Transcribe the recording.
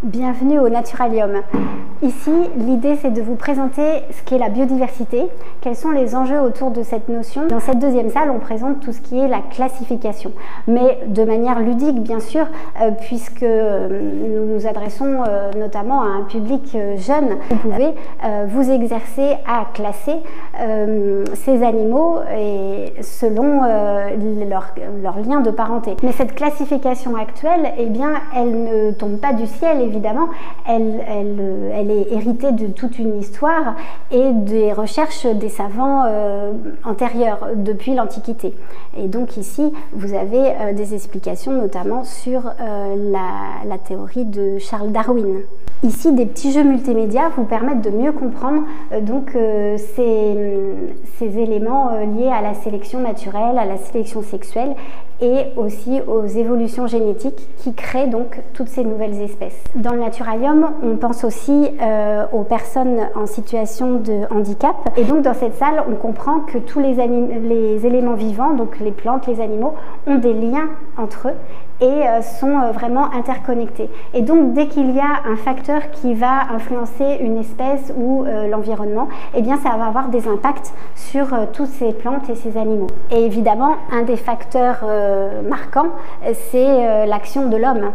Bienvenue au Naturalium. Ici, l'idée c'est de vous présenter ce qu'est la biodiversité, quels sont les enjeux autour de cette notion. Dans cette deuxième salle, on présente tout ce qui est la classification, mais de manière ludique bien sûr, puisque nous nous adressons notamment à un public jeune. Vous pouvez vous exercer à classer ces animaux et selon leur lien de parenté. Mais cette classification actuelle, eh bien, elle ne tombe pas du ciel évidemment, elle est héritée de toute une histoire et des recherches des savants antérieurs depuis l'Antiquité. Et donc ici, vous avez des explications notamment sur la théorie de Charles Darwin. Ici, des petits jeux multimédia vous permettent de mieux comprendre ces éléments liés à la sélection naturelle, à la sélection sexuelle et aussi aux évolutions génétiques qui créent donc toutes ces nouvelles espèces. Dans le Naturalium, on pense aussi aux personnes en situation de handicap. Et donc dans cette salle, on comprend que tous les éléments vivants, donc les plantes, les animaux, ont des liens entre eux et sont vraiment interconnectés. Et donc dès qu'il y a un facteur qui va influencer une espèce ou l'environnement, eh bien ça va avoir des impacts sur toutes ces plantes et ces animaux. Et évidemment, un des facteurs marquants, c'est l'action de l'homme.